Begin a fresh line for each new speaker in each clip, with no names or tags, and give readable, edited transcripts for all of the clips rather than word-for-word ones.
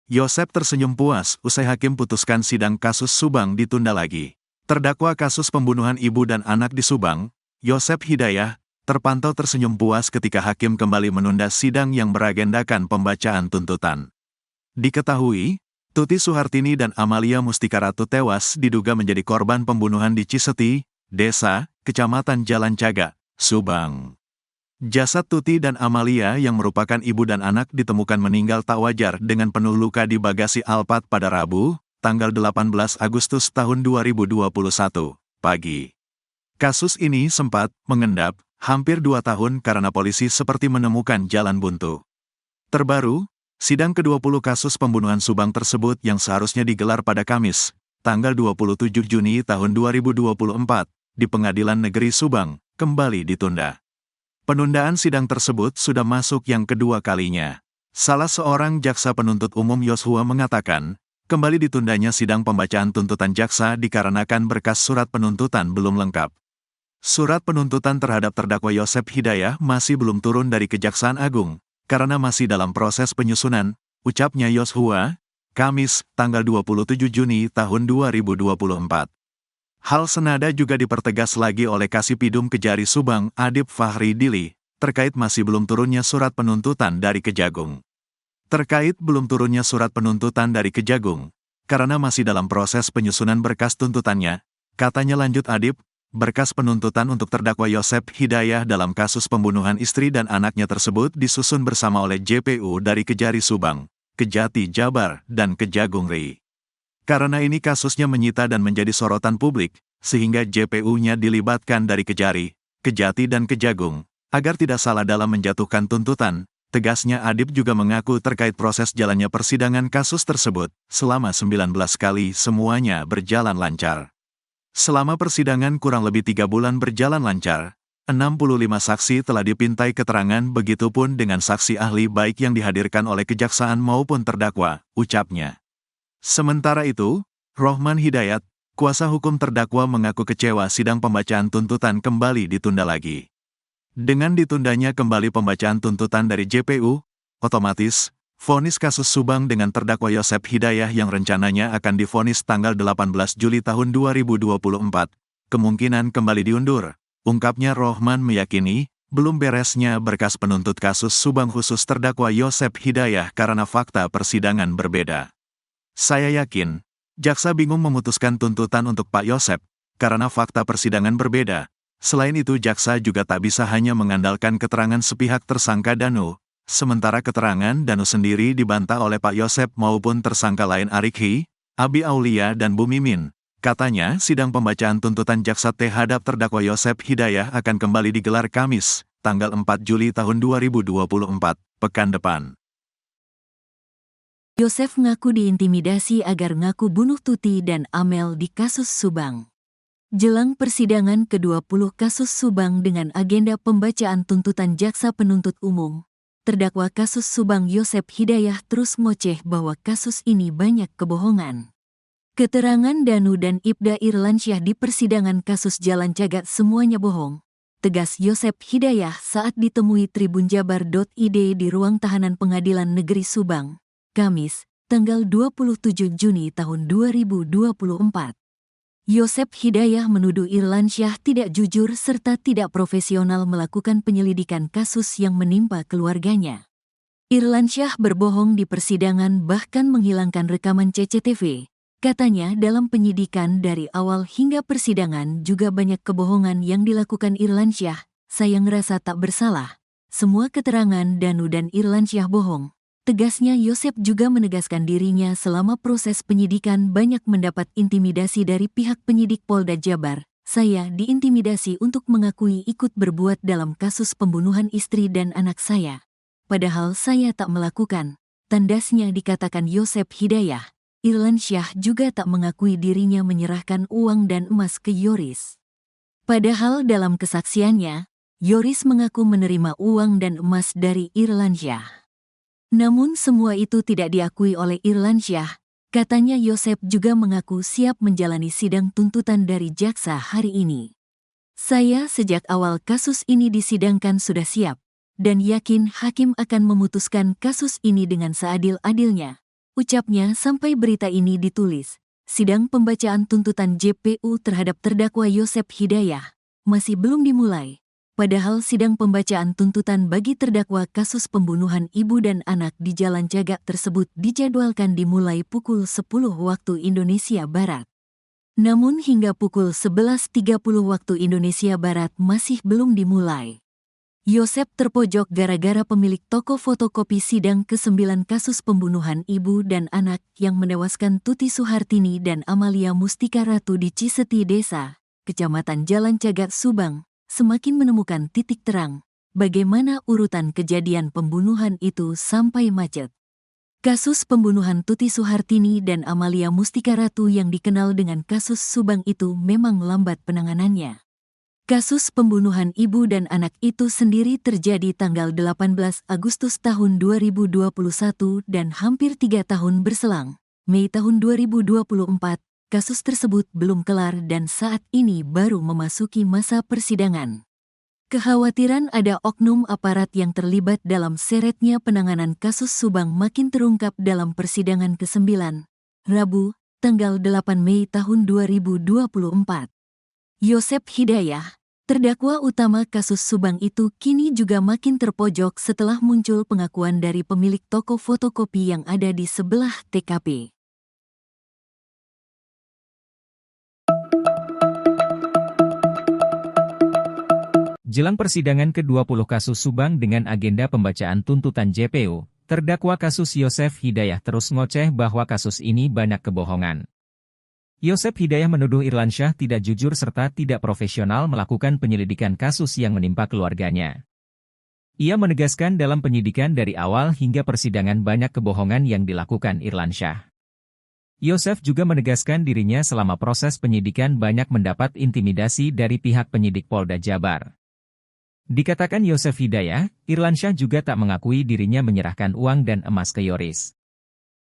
Yosep tersenyum puas usai hakim putuskan sidang kasus Subang ditunda lagi. Terdakwa kasus pembunuhan ibu dan anak di Subang, Yosep Hidayah, terpantau tersenyum puas ketika hakim kembali menunda sidang yang beragendakan pembacaan tuntutan. Diketahui, Tuti Suhartini dan Amalia Mustika Ratu tewas diduga menjadi korban pembunuhan di Ciseti, Desa, Kecamatan Jalan Caga, Subang. Jasad Tuti dan Amalia yang merupakan ibu dan anak ditemukan meninggal tak wajar dengan penuh luka di bagasi Alphard pada Rabu, tanggal 18 Agustus tahun 2021, pagi. Kasus ini sempat mengendap hampir 2 tahun karena polisi seperti menemukan jalan buntu. Terbaru, sidang ke-20 kasus pembunuhan Subang tersebut yang seharusnya digelar pada Kamis, tanggal 27 Juni tahun 2024, di Pengadilan Negeri Subang, kembali ditunda. Penundaan sidang tersebut sudah masuk yang kedua kalinya. Salah seorang jaksa penuntut umum Yosua mengatakan, kembali ditundanya sidang pembacaan tuntutan jaksa dikarenakan berkas surat penuntutan belum lengkap. Surat penuntutan terhadap terdakwa Yosep Hidayah masih belum turun dari Kejaksaan Agung, karena masih dalam proses penyusunan, ucapnya Yosua, Kamis, tanggal 27 Juni tahun 2024. Hal senada juga dipertegas lagi oleh Kasipidum Kejari Subang, Adip Fahri Dili, terkait masih belum turunnya surat penuntutan dari Kejagung. Terkait belum turunnya surat penuntutan dari Kejagung, karena masih dalam proses penyusunan berkas tuntutannya, katanya lanjut Adip, berkas penuntutan untuk terdakwa Yosep Hidayah dalam kasus pembunuhan istri dan anaknya tersebut disusun bersama oleh JPU dari Kejari Subang, Kejati Jabar, dan Kejagung RI. Karena ini kasusnya menyita dan menjadi sorotan publik, sehingga JPU-nya dilibatkan dari Kejari, Kejati dan Kejagung, agar tidak salah dalam menjatuhkan tuntutan, tegasnya Adip juga mengaku terkait proses jalannya persidangan kasus tersebut, selama 19 kali semuanya berjalan lancar. Selama persidangan kurang lebih 3 bulan berjalan lancar, 65 saksi telah dipintai keterangan begitupun dengan saksi ahli baik yang dihadirkan oleh kejaksaan maupun terdakwa, ucapnya. Sementara itu, Rohman Hidayat, kuasa hukum terdakwa mengaku kecewa sidang pembacaan tuntutan kembali ditunda lagi. Dengan ditundanya kembali pembacaan tuntutan dari JPU, otomatis, vonis kasus Subang dengan terdakwa Yosep Hidayah yang rencananya akan divonis tanggal 18 Juli tahun 2024, kemungkinan kembali diundur, ungkapnya. Rohman meyakini, belum beresnya berkas penuntut kasus Subang khusus terdakwa Yosep Hidayah karena fakta persidangan berbeda. Saya yakin, jaksa bingung memutuskan tuntutan untuk Pak Yosep, karena fakta persidangan berbeda. Selain itu jaksa juga tak bisa hanya mengandalkan keterangan sepihak tersangka Danu, sementara keterangan Danu sendiri dibantah oleh Pak Yosep maupun tersangka lain Arikhi, Abi Aulia dan Bu Mimin. Katanya sidang pembacaan tuntutan jaksa terhadap terdakwa Yosep Hidayah akan kembali digelar Kamis, tanggal 4 Juli tahun 2024, pekan depan.
Yosep ngaku diintimidasi agar ngaku bunuh Tuti dan Amel di kasus Subang. Jelang persidangan ke-20 kasus Subang dengan agenda pembacaan tuntutan jaksa penuntut umum, terdakwa kasus Subang Yosep Hidayah terus ngoceh bahwa kasus ini banyak kebohongan. Keterangan Danu dan Ibda Irlansyah di persidangan kasus Jalan Cagat semuanya bohong, tegas Yosep Hidayah saat ditemui tribunjabar.id di ruang tahanan Pengadilan Negeri Subang, Kamis, tanggal 27 Juni tahun 2024. Yosep Hidayah menuduh Irlansyah tidak jujur serta tidak profesional melakukan penyelidikan kasus yang menimpa keluarganya. Irlansyah berbohong di persidangan bahkan menghilangkan rekaman CCTV. Katanya dalam penyidikan dari awal hingga persidangan juga banyak kebohongan yang dilakukan Irlansyah. Saya ngerasa tak bersalah. Semua keterangan Danu dan Irlansyah bohong. Tegasnya Yosep juga menegaskan dirinya selama proses penyidikan banyak mendapat intimidasi dari pihak penyidik Polda Jabar. Saya diintimidasi untuk mengakui ikut berbuat dalam kasus pembunuhan istri dan anak saya. Padahal saya tak melakukan. Tandasnya dikatakan Yosep Hidayah. Irlansyah juga tak mengakui dirinya menyerahkan uang dan emas ke Yoris. Padahal dalam kesaksiannya, Yoris mengaku menerima uang dan emas dari Irlansyah. Namun semua itu tidak diakui oleh Irlansyah. Katanya Yosep juga mengaku siap menjalani sidang tuntutan dari jaksa hari ini. Saya sejak awal kasus ini disidangkan sudah siap, dan yakin hakim akan memutuskan kasus ini dengan seadil-adilnya, Ucapnya sampai berita ini ditulis. Sidang pembacaan tuntutan JPU terhadap terdakwa Yosep Hidayah masih belum dimulai. Padahal sidang pembacaan tuntutan bagi terdakwa kasus pembunuhan ibu dan anak di Jalan Cagak tersebut dijadwalkan dimulai pukul 10 waktu Indonesia Barat. Namun hingga pukul 11.30 waktu Indonesia Barat masih belum dimulai. Yosep terpojok gara-gara pemilik toko fotokopi sidang ke-9 kasus pembunuhan ibu dan anak yang menewaskan Tuti Suhartini dan Amalia Mustika Ratu di Ciseti Desa, Kecamatan Jalan Cagak, Subang, semakin menemukan titik terang bagaimana urutan kejadian pembunuhan itu sampai macet. Kasus pembunuhan Tuti Suhartini dan Amalia Mustika Ratu yang dikenal dengan kasus Subang itu memang lambat penanganannya. Kasus pembunuhan ibu dan anak itu sendiri terjadi tanggal 18 Agustus tahun 2021 dan hampir 3 tahun berselang. Mei tahun 2024, kasus tersebut belum kelar dan saat ini baru memasuki masa persidangan. Kekhawatiran ada oknum aparat yang terlibat dalam seretnya penanganan kasus Subang makin terungkap dalam persidangan ke-9, Rabu, tanggal 8 Mei tahun 2024. Yosep Hidayah, terdakwa utama kasus Subang itu kini juga makin terpojok setelah muncul pengakuan dari pemilik toko fotokopi yang ada di sebelah TKP.
Jelang persidangan ke-20 kasus Subang dengan agenda pembacaan tuntutan JPU, terdakwa kasus Yosep Hidayah terus ngoceh bahwa kasus ini banyak kebohongan. Yosep Hidayah menuduh Irlansyah tidak jujur serta tidak profesional melakukan penyelidikan kasus yang menimpa keluarganya. Ia menegaskan dalam penyidikan dari awal hingga persidangan banyak kebohongan yang dilakukan Irlansyah. Yosep juga menegaskan dirinya selama proses penyidikan banyak mendapat intimidasi dari pihak penyidik Polda Jabar. Dikatakan Yosep Hidayah, Irlansyah juga tak mengakui dirinya menyerahkan uang dan emas ke Yoris.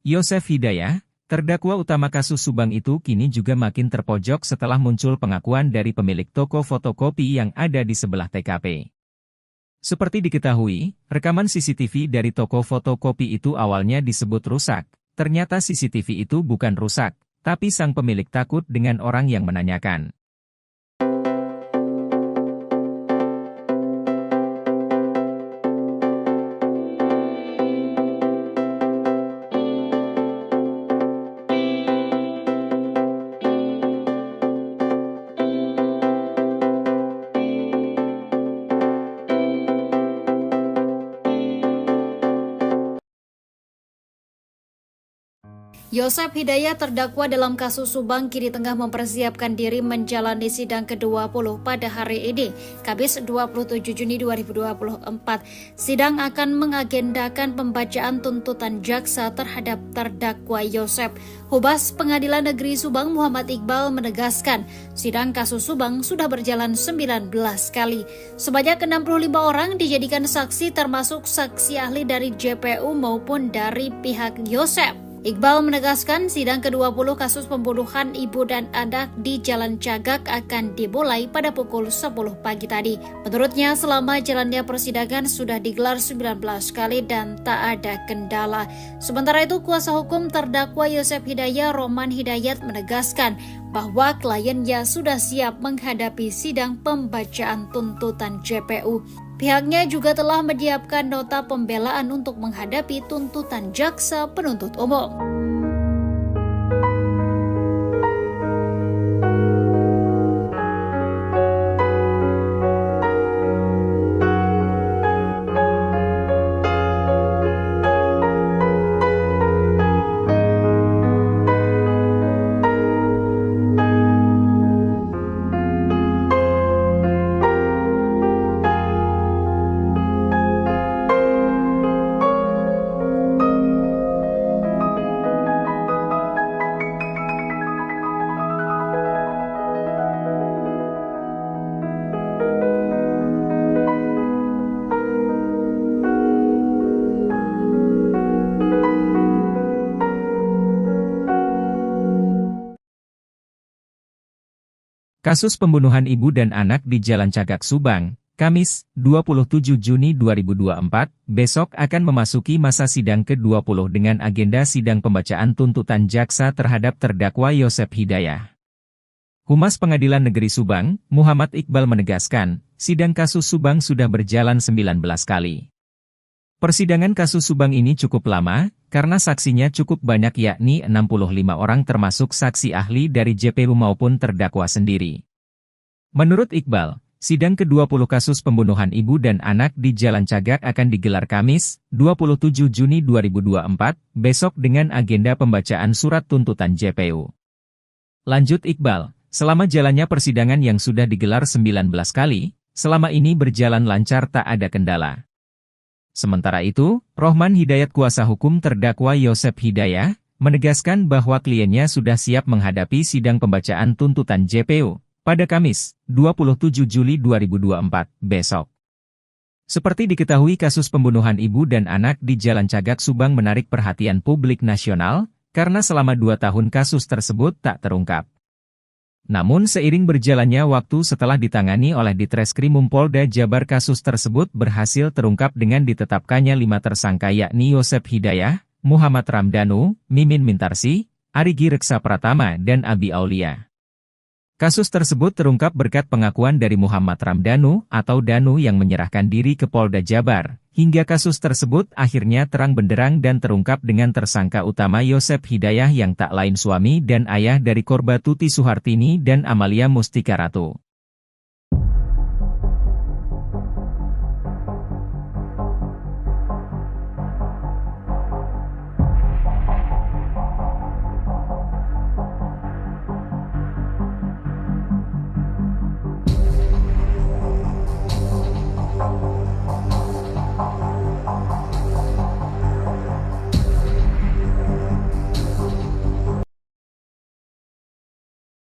Yosep Hidayah, terdakwa utama kasus Subang itu kini juga makin terpojok setelah muncul pengakuan dari pemilik toko fotokopi yang ada di sebelah TKP. Seperti diketahui, rekaman CCTV dari toko fotokopi itu awalnya disebut rusak. Ternyata CCTV itu bukan rusak, tapi sang pemilik takut dengan orang yang menanyakan.
Yosep Hidayah terdakwa dalam kasus Subang kini tengah mempersiapkan diri menjalani sidang ke-20 pada hari ini, Kamis 27 Juni 2024. Sidang akan mengagendakan pembacaan tuntutan jaksa terhadap terdakwa Yosep. Humas Pengadilan Negeri Subang Muhammad Iqbal menegaskan, sidang kasus Subang sudah berjalan 19 kali. Sebanyak 65 orang dijadikan saksi termasuk saksi ahli dari JPU maupun dari pihak Yosep. Iqbal menegaskan sidang ke-20 kasus pembunuhan ibu dan anak di Jalan Cagak akan dimulai pada pukul 10 pagi tadi. Menurutnya, selama jalannya persidangan sudah digelar 19 kali dan tak ada kendala. Sementara itu, kuasa hukum terdakwa Yosep Hidayah, Roman Hidayat, menegaskan bahwa kliennya sudah siap menghadapi sidang pembacaan tuntutan JPU. Pihaknya juga telah menyiapkan nota pembelaan untuk menghadapi tuntutan jaksa penuntut umum.
Kasus pembunuhan ibu dan anak di Jalan Cagak Subang, Kamis, 27 Juni 2024, besok akan memasuki masa sidang ke-20 dengan agenda sidang pembacaan tuntutan jaksa terhadap terdakwa Yosep Hidayah. Humas Pengadilan Negeri Subang, Muhammad Iqbal menegaskan, sidang kasus Subang sudah berjalan 19 kali. Persidangan kasus Subang ini cukup lama, karena saksinya cukup banyak yakni 65 orang termasuk saksi ahli dari JPU maupun terdakwa sendiri. Menurut Iqbal, sidang ke-20 kasus pembunuhan ibu dan anak di Jalan Cagak akan digelar Kamis, 27 Juni 2024, besok dengan agenda pembacaan surat tuntutan JPU. Lanjut Iqbal, selama jalannya persidangan yang sudah digelar 19 kali, selama ini berjalan lancar tak ada kendala. Sementara itu, Rohman Hidayat kuasa hukum terdakwa Yosep Hidayah, menegaskan bahwa kliennya sudah siap menghadapi sidang pembacaan tuntutan JPU pada Kamis, 27 Juli 2024, besok. Seperti diketahui kasus pembunuhan ibu dan anak di Jalan Cagak Subang menarik perhatian publik nasional, karena selama 2 tahun kasus tersebut tak terungkap. Namun seiring berjalannya waktu setelah ditangani oleh Ditreskrimum Polda Jabar kasus tersebut berhasil terungkap dengan ditetapkannya 5 tersangka yakni Yosep Hidayah, Muhammad Ramdhanu, Mimin Mintarsi, Arigi Reksa Pratama dan Abi Aulia. Kasus tersebut terungkap berkat pengakuan dari Muhammad Ramdhanu atau Danu yang menyerahkan diri ke Polda Jabar, hingga kasus tersebut akhirnya terang benderang dan terungkap dengan tersangka utama Yosep Hidayah yang tak lain suami dan ayah dari korban Tuti Suhartini dan Amalia Mustika Ratu.